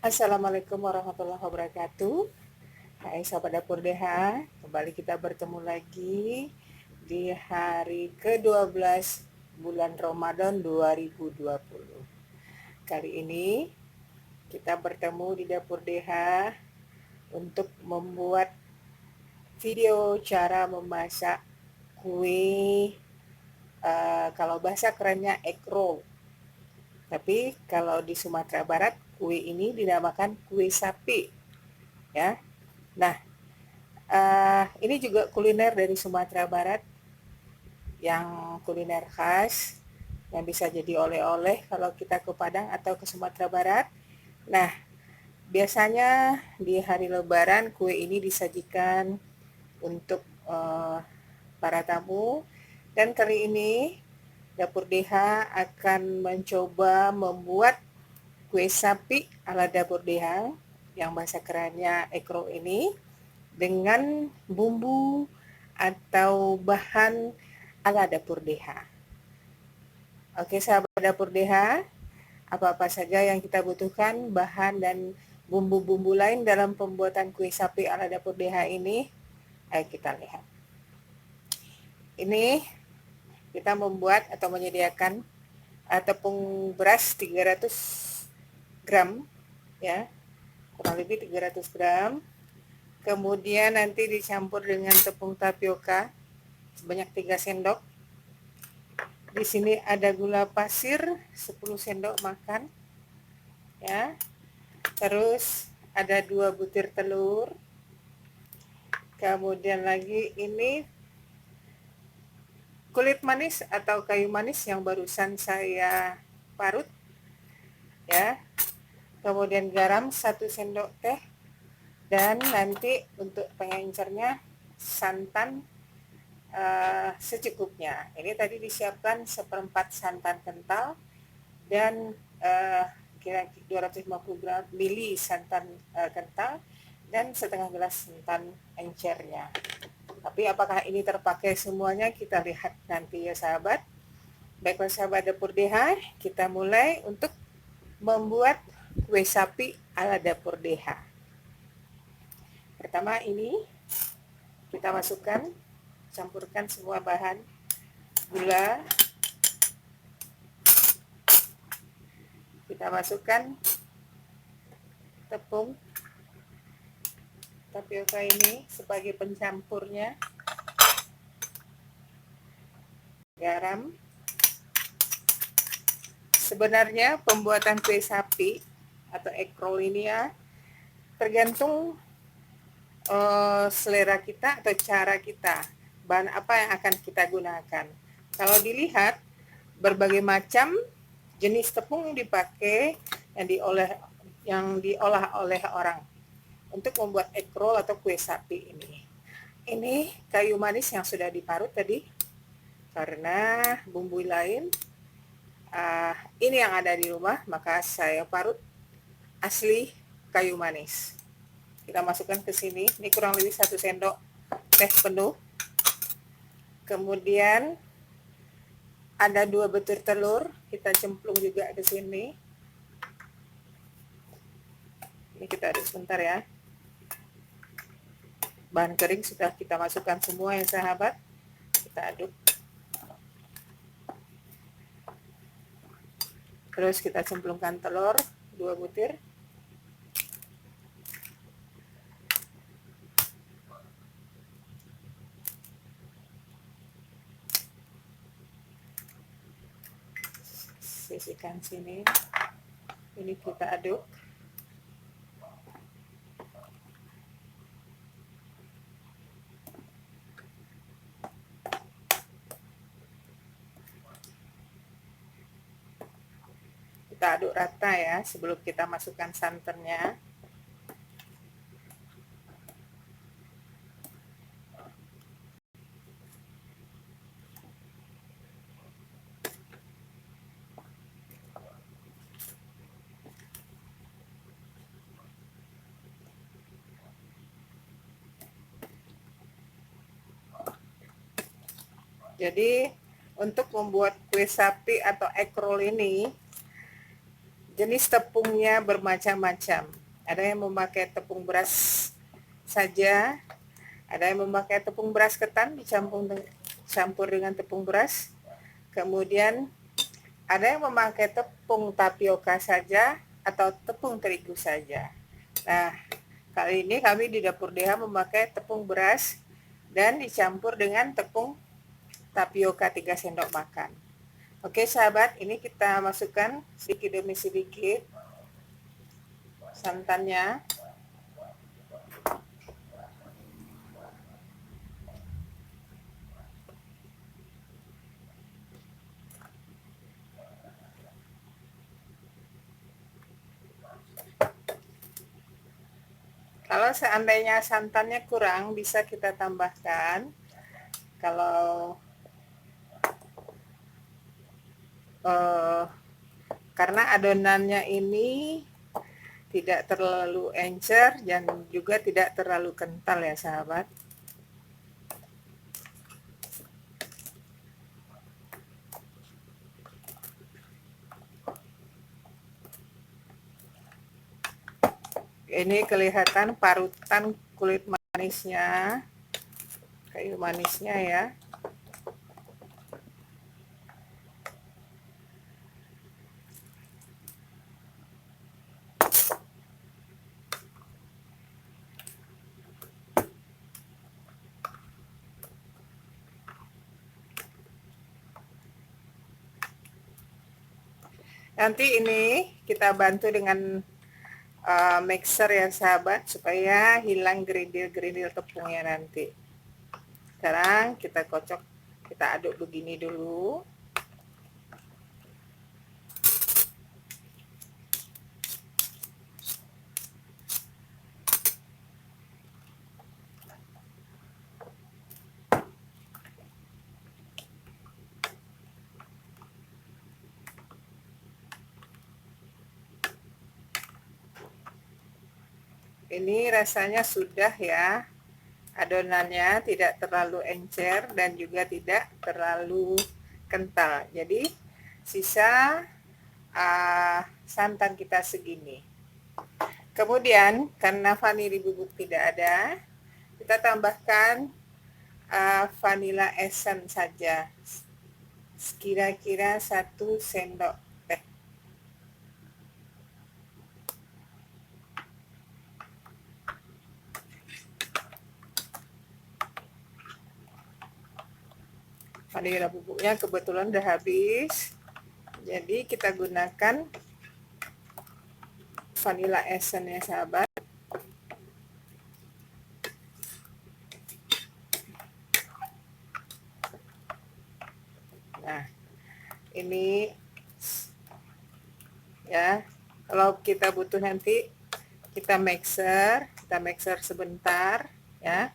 Assalamualaikum warahmatullahi wabarakatuh. Hai sahabat Dapur DH, kembali kita bertemu lagi di hari ke-12 bulan Ramadan 2020. Kali ini kita bertemu di Dapur DH untuk membuat video cara memasak kue, kalau bahasa kerennya egg roll. Tapi kalau di Sumatera Barat, kue ini dinamakan kue sapi, ya. Nah, ini juga kuliner dari Sumatera Barat, yang kuliner khas, yang bisa jadi oleh-oleh kalau kita ke Padang atau ke Sumatera Barat. Nah, biasanya di hari Lebaran kue ini disajikan untuk para tamu. Dan kali ini Dapur DH akan mencoba membuat kue sapi ala Dapur DH, yang bahasa kerennya ekro ini, dengan bumbu atau bahan ala Dapur DH. Oke sahabat Dapur DH, apa-apa saja yang kita butuhkan, bahan dan bumbu-bumbu lain dalam pembuatan kue sapi ala Dapur DH ini? Ayo kita lihat. Ini kita membuat atau menyediakan tepung beras 300 gram, ya, kurang lebih 300 gram. Kemudian nanti dicampur dengan tepung tapioka sebanyak 3 sendok. Di sini ada gula pasir 10 sendok makan, ya. Terus ada 2 butir telur. Kemudian lagi ini kulit manis atau kayu manis yang barusan saya parut, ya. Kemudian garam 1 sendok teh. Dan nanti untuk pengencernya santan secukupnya. Ini tadi disiapkan 1/4 santan kental dan kira-kira 250 mili santan kental dan setengah gelas santan encernya. Tapi apakah ini terpakai semuanya, kita lihat nanti ya sahabat. Baiklah sahabat Dapur DH, kita mulai untuk membuat kue sapi ala Dapur DH. Pertama ini kita masukkan, campurkan semua bahan, gula, kita masukkan tepung tapioka ini sebagai pencampurnya, garam. Sebenarnya pembuatan kue sapi atau egg roll ini ya tergantung selera kita atau cara kita, bahan apa yang akan kita gunakan. Kalau dilihat berbagai macam jenis tepung dipakai yang diolah oleh orang untuk membuat egg roll atau kue sapi ini. Ini kayu manis yang sudah diparut tadi, karena bumbu lain ini yang ada di rumah, maka saya parut asli kayu manis. Kita masukkan ke sini, ini kurang lebih 1 sendok teh penuh. Kemudian ada 2 butir telur, kita cemplung juga ke sini. Ini kita aduk sebentar ya. Bahan kering sudah kita masukkan semua ya sahabat. Kita aduk. Terus kita cemplungkan telur 2 butir. Sisihkan sini. Ini kita aduk. Kita aduk rata ya sebelum kita masukkan santannya. Jadi untuk membuat kue sapi atau egg roll ini, jenis tepungnya bermacam-macam. Ada yang memakai tepung beras saja, ada yang memakai tepung beras ketan dicampur dengan tepung beras. Kemudian ada yang memakai tepung tapioka saja atau tepung terigu saja. Nah, kali ini kami di Dapur DH memakai tepung beras dan dicampur dengan tepung tapioka 3 sendok makan. Oke sahabat, ini kita masukkan sedikit demi sedikit santannya. Kalau seandainya santannya kurang, bisa kita tambahkan. Kalau karena adonannya ini tidak terlalu encer dan juga tidak terlalu kental ya sahabat. Ini kelihatan parutan kulit manisnya, kayu manisnya ya. Nanti ini kita bantu dengan mixer ya sahabat, supaya hilang gerindil-gerindil tepungnya nanti. Sekarang kita kocok, kita aduk begini dulu. Ini rasanya sudah ya, adonannya tidak terlalu encer dan juga tidak terlalu kental. Jadi sisa santan kita segini. Kemudian karena vanili bubuk tidak ada, kita tambahkan vanilla essence saja, kira-kira 1 sendok teh. Vanila bubuknya kebetulan udah habis, jadi kita gunakan vanilla essence ya sahabat. Nah, ini ya, kalau kita butuh nanti kita mixer sebentar ya.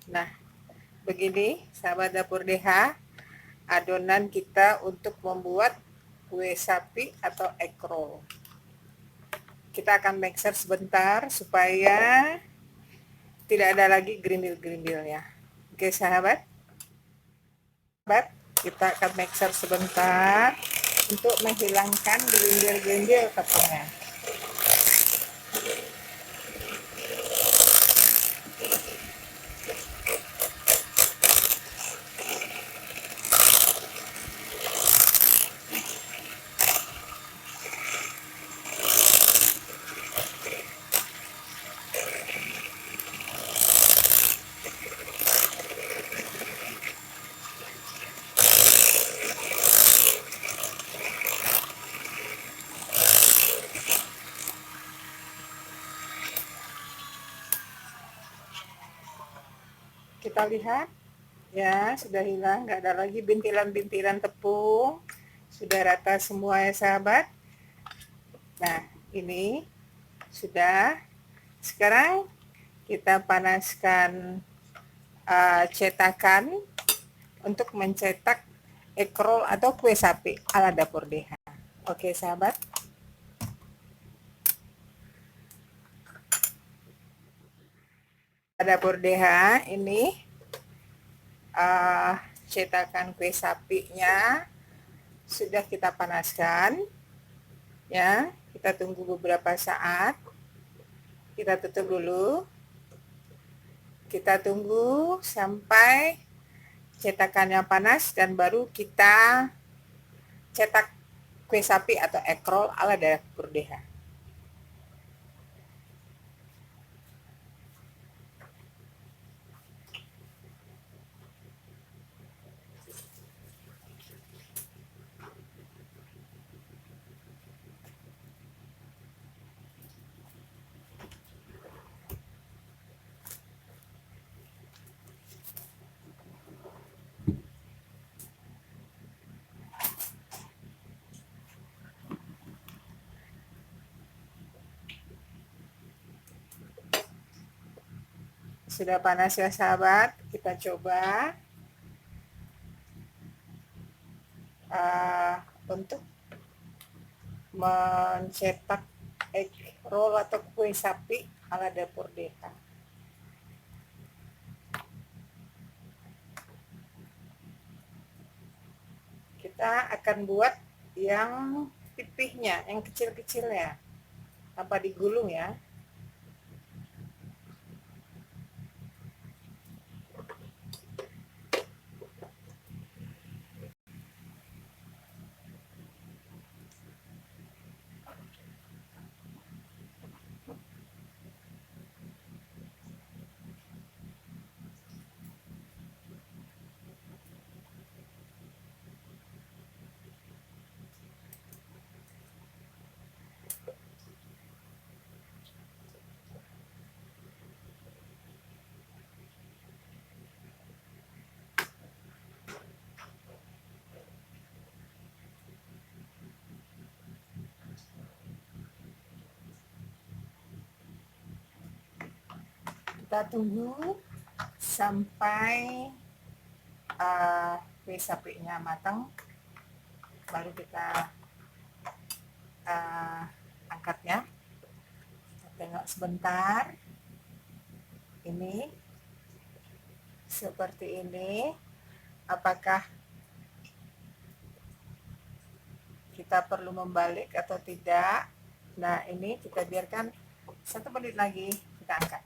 Nah, begini sahabat Dapur DH adonan kita untuk membuat kue sapi atau egg roll. Kita akan mixer sebentar supaya tidak ada lagi gerindil-gerindilnya. Oke sahabat, kita akan mixer sebentar untuk menghilangkan gerindil-gerindil tepungnya. Kita lihat ya, sudah hilang, nggak ada lagi bintilan-bintilan tepung, sudah rata semua ya sahabat. Nah, ini sudah. Sekarang kita panaskan cetakan untuk mencetak egg roll atau kue sapi ala Dapur DH. Oke sahabat, Dapur DH ini cetakan kue sapinya sudah kita panaskan. Ya, kita tunggu beberapa saat. Kita tutup dulu. Kita tunggu sampai cetakannya panas dan baru kita cetak kue sapi atau egg roll ala dapur DH. Sudah panas ya sahabat, kita coba untuk mencetak egg roll atau kue sapi ala dapur DH. Kita akan buat yang pipihnya, yang kecil-kecilnya, tanpa digulung ya. Kita tunggu sampai kue sapinya matang, baru kita angkatnya. Kita tengok sebentar, ini seperti ini. Apakah kita perlu membalik atau tidak? Nah, ini kita biarkan 1 menit lagi, kita angkat.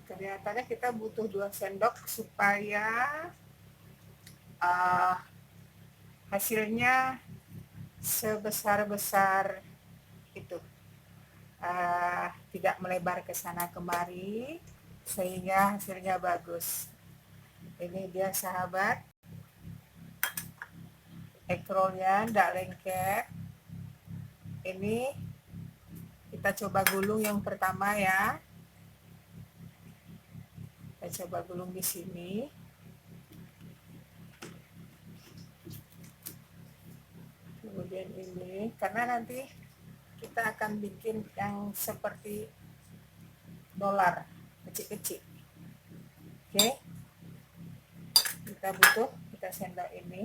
Kelihatannya kita butuh 2 sendok supaya hasilnya sebesar-besar itu, tidak melebar ke sana kemari, sehingga hasilnya bagus. Ini dia sahabat, egg rollnya tidak lengket. Ini kita coba gulung yang pertama ya. Kita coba gulung di sini. Kemudian ini, karena nanti kita akan bikin yang seperti dolar kecil-kecil. Oke, kita sendok ini.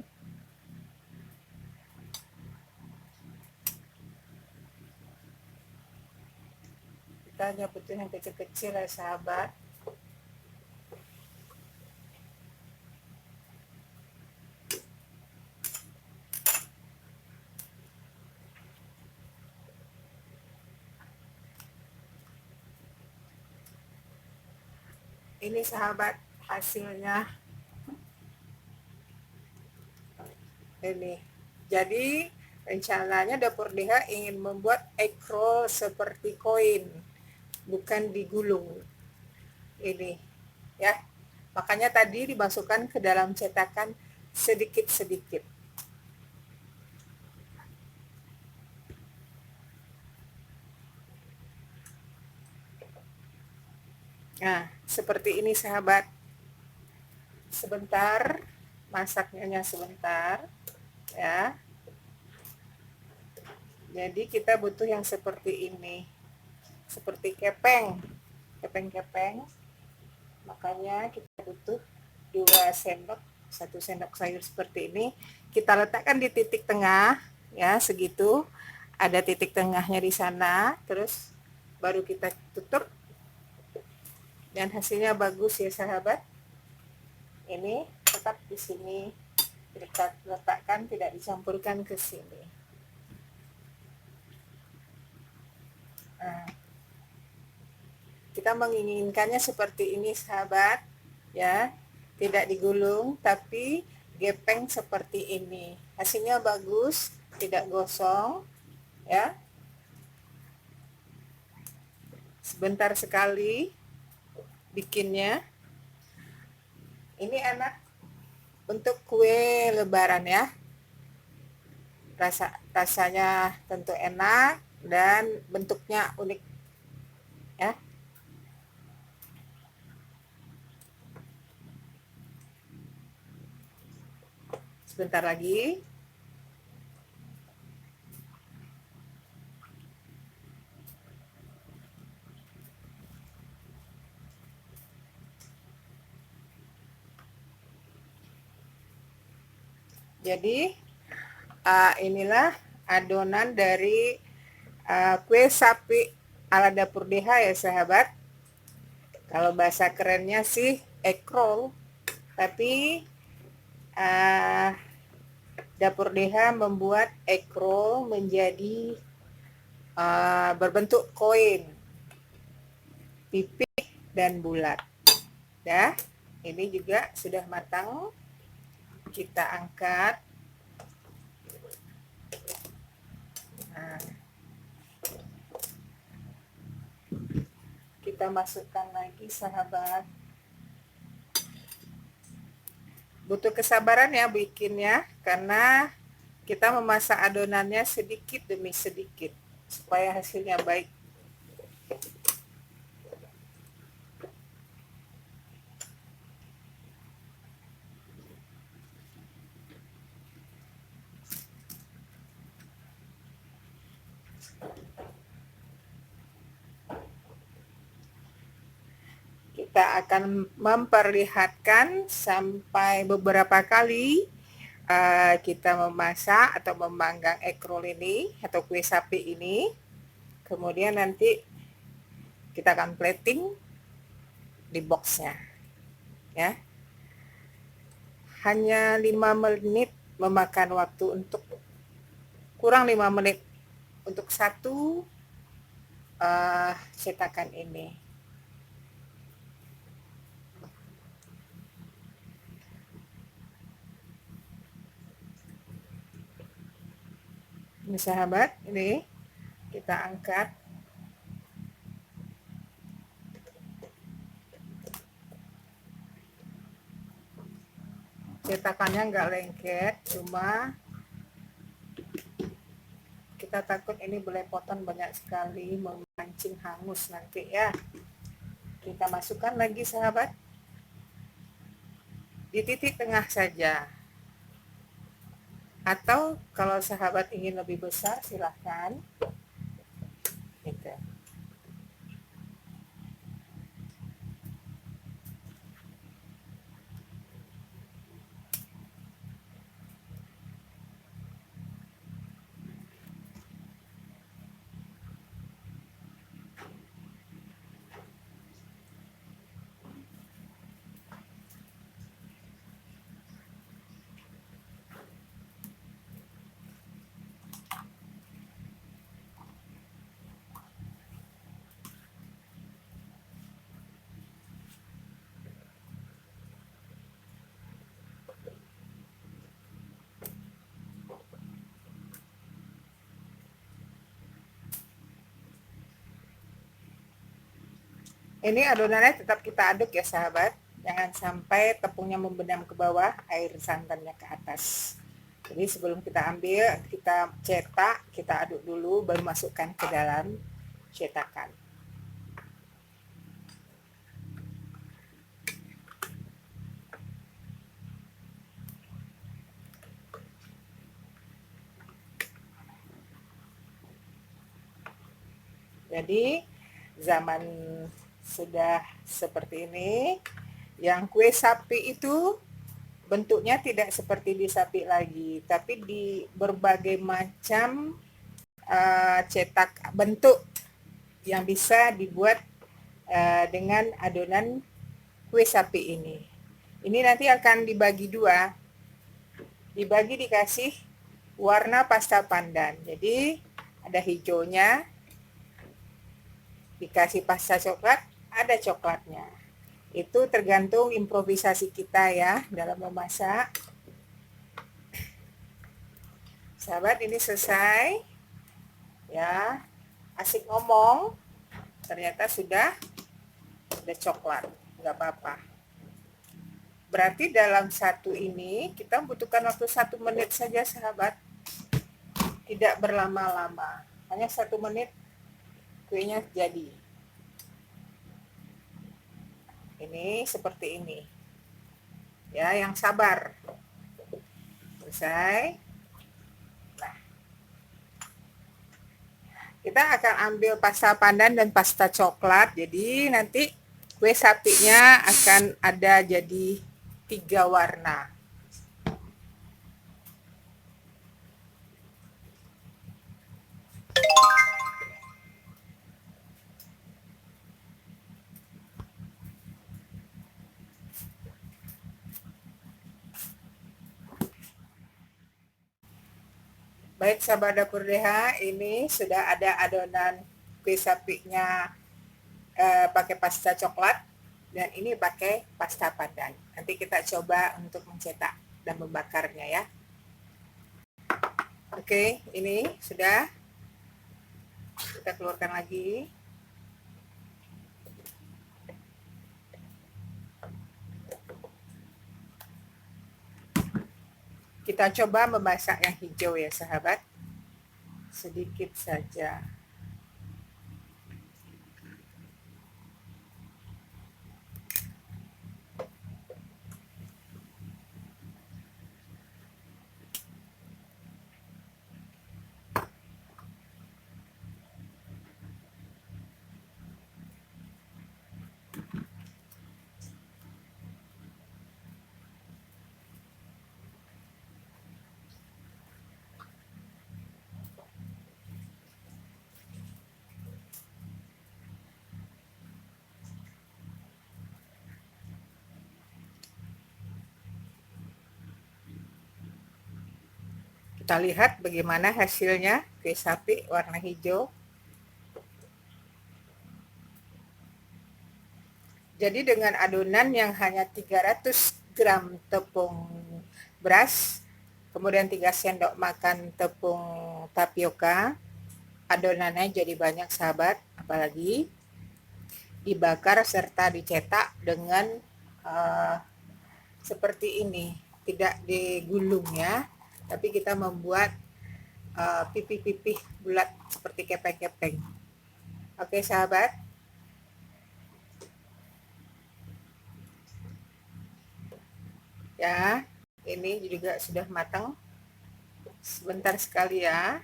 Kita hanya butuh yang kecil-kecil ya sahabat. Ini sahabat hasilnya. Ini. Jadi rencananya dapur DH ingin membuat egg roll seperti koin, bukan digulung. Ini ya. Makanya tadi dimasukkan ke dalam cetakan sedikit-sedikit. Nah, seperti ini sahabat. Sebentar, masaknya sebentar ya. Jadi kita butuh yang seperti ini. Seperti kepeng-kepeng. Makanya kita butuh 2 sendok, 1 sendok sayur seperti ini. Kita letakkan di titik tengah ya, segitu. Ada titik tengahnya di sana, terus baru kita tutup. Dan hasilnya bagus ya sahabat. Ini tetap di sini kita letakkan, tidak dicampurkan ke sini. Nah, kita menginginkannya seperti ini sahabat, ya, tidak digulung tapi gepeng seperti ini. Hasilnya bagus, tidak gosong, ya. Sebentar sekali bikinnya. Ini enak untuk kue lebaran ya. Rasanya tentu enak dan bentuknya unik ya. Sebentar lagi. Jadi inilah adonan dari kue sapi ala dapur DH ya sahabat. Kalau bahasa kerennya sih egg roll, tapi dapur DH membuat egg roll menjadi berbentuk koin, pipih dan bulat. Ya, ini juga sudah matang. Kita angkat. Nah, kita masukkan lagi sahabat. Butuh kesabaran ya bikinnya, karena kita memasak adonannya sedikit demi sedikit supaya hasilnya baik. Kita akan memperlihatkan sampai beberapa kali kita memasak atau memanggang egg roll ini atau kue sapi ini. Kemudian nanti kita akan plating di boxnya ya. Hanya 5 menit memakan waktu, untuk kurang 5 menit untuk satu cetakan ini. Ini sahabat, ini kita angkat. Cetakannya nggak lengket, cuma kita takut ini belepotan banyak sekali, memancing hangus nanti ya. Kita masukkan lagi sahabat, di titik tengah saja. Atau kalau sahabat ingin lebih besar silahkan. Gitu. Ini adonannya tetap kita aduk ya sahabat. Jangan sampai tepungnya membenam ke bawah, air santannya ke atas. Jadi sebelum kita ambil, kita cetak, kita aduk dulu, baru masukkan ke dalam cetakan. Jadi zaman sudah seperti ini, yang kue sapi itu bentuknya tidak seperti di sapi lagi, tapi di berbagai macam cetak bentuk yang bisa dibuat dengan adonan kue sapi ini. Ini nanti akan dibagi dua, dikasih warna pasta pandan. Jadi ada hijaunya, dikasih pasta coklat, ada coklatnya. Itu tergantung improvisasi kita ya dalam memasak. Sahabat, ini selesai ya. Asik ngomong, ternyata sudah ada coklat, nggak apa-apa. Berarti dalam satu ini kita membutuhkan waktu 1 menit saja sahabat, tidak berlama-lama, hanya 1 menit kuenya jadi. Ini seperti ini ya, yang sabar. Selesai. Nah, kita akan ambil pasta pandan dan pasta coklat, jadi nanti kue sapinya akan ada jadi 3 warna. Baik sahabat dapur DH, ini sudah ada adonan kue sapinya pakai pasta coklat, dan ini pakai pasta pandan. Nanti kita coba untuk mencetak dan membakarnya ya. Oke, ini sudah. Kita keluarkan lagi. Kita coba memasak yang hijau ya sahabat. Sedikit saja. Kita lihat bagaimana hasilnya kue sapi warna hijau. Jadi dengan adonan yang hanya 300 gram tepung beras, kemudian 3 sendok makan tepung tapioka, adonannya jadi banyak sahabat, apalagi dibakar serta dicetak dengan seperti ini, tidak digulung ya, tapi kita membuat pipih-pipih bulat seperti kepeng-kepeng. Oke sahabat, ya ini juga sudah matang, sebentar sekali ya.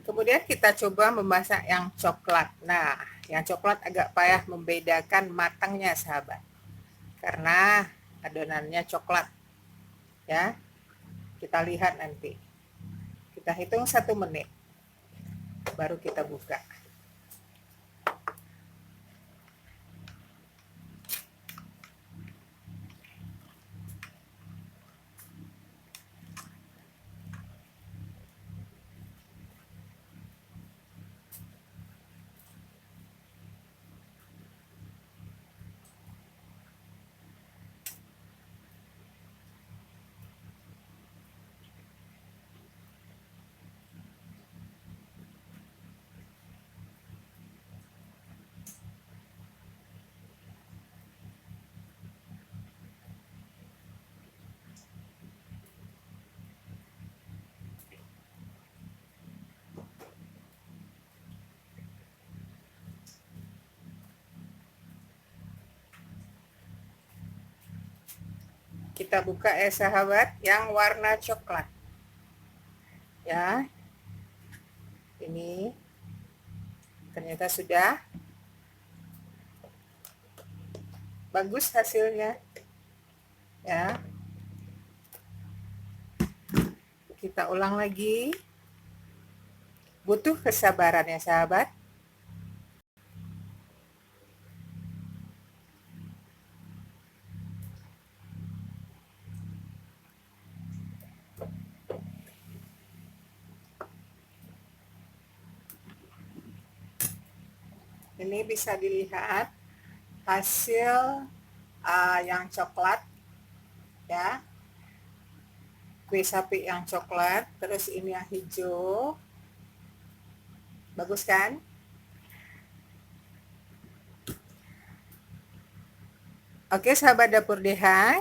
Kemudian kita coba memasak yang coklat. Nah, yang coklat agak payah membedakan matangnya sahabat, karena adonannya coklat ya. Kita lihat nanti, kita hitung 1 menit baru kita buka. Kita buka ya sahabat, yang warna coklat ya. Ini ternyata sudah bagus hasilnya ya. Kita ulang lagi. Butuh kesabaran ya sahabat. Ini bisa dilihat hasil yang coklat ya, kue sapi yang coklat, terus ini yang hijau, bagus kan? Oke sahabat dapur DH,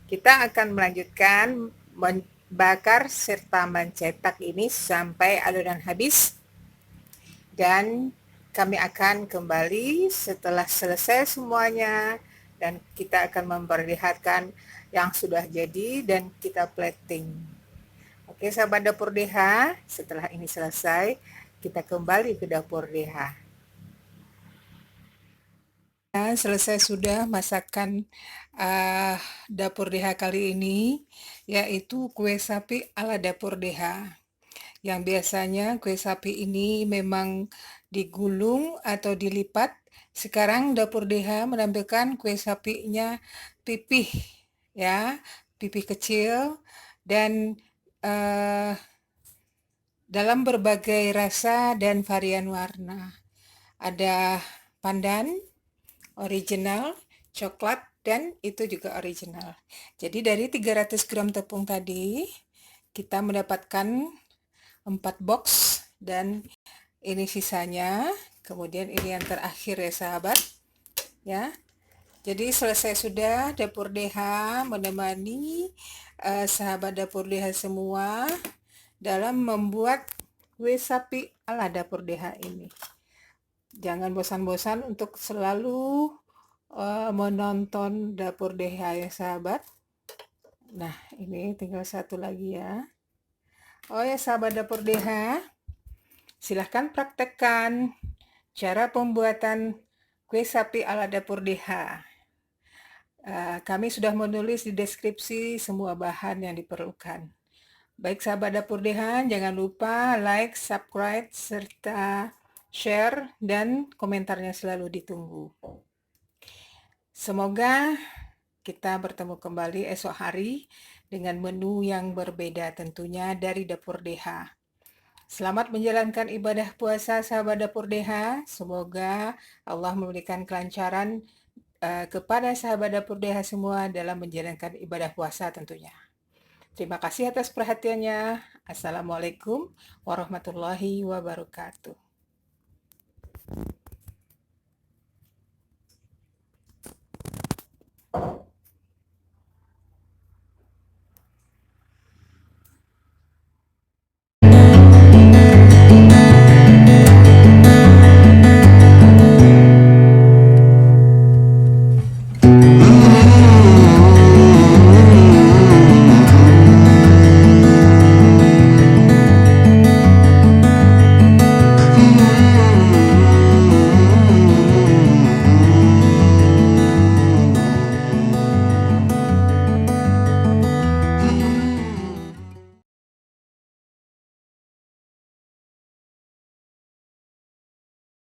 kita akan melanjutkan membakar serta mencetak ini sampai adonan habis, dan kami akan kembali setelah selesai semuanya dan kita akan memperlihatkan yang sudah jadi dan kita plating. Oke sahabat dapur DH, setelah ini selesai kita kembali ke dapur DH. Nah, selesai sudah masakan dapur DH kali ini, yaitu kue sapi ala dapur DH. Yang biasanya kue sapi ini memang digulung atau dilipat. Sekarang dapur DH menampilkan kue sapinya pipih ya, pipih kecil dan dalam berbagai rasa dan varian warna. Ada pandan, original, coklat, dan itu juga original. Jadi dari 300 gram tepung tadi kita mendapatkan 4 box dan ini sisanya. Kemudian ini yang terakhir ya sahabat ya. Jadi selesai sudah dapur DH menemani sahabat dapur DH semua dalam membuat kue sapi ala dapur DH ini. Jangan bosan-bosan untuk selalu menonton dapur DH ya sahabat. Nah ini tinggal satu lagi ya. Oh ya sahabat dapur DH, silahkan praktekkan cara pembuatan kue sapi ala dapur DH. Kami sudah menulis di deskripsi semua bahan yang diperlukan. Baik sahabat dapur DH, jangan lupa like, subscribe, serta share dan komentarnya selalu ditunggu. Semoga kita bertemu kembali esok hari dengan menu yang berbeda tentunya dari dapur DH. Selamat menjalankan ibadah puasa sahabat dapur DH. Semoga Allah memberikan kelancaran kepada sahabat dapur DH semua dalam menjalankan ibadah puasa tentunya. Terima kasih atas perhatiannya. Assalamualaikum warahmatullahi wabarakatuh.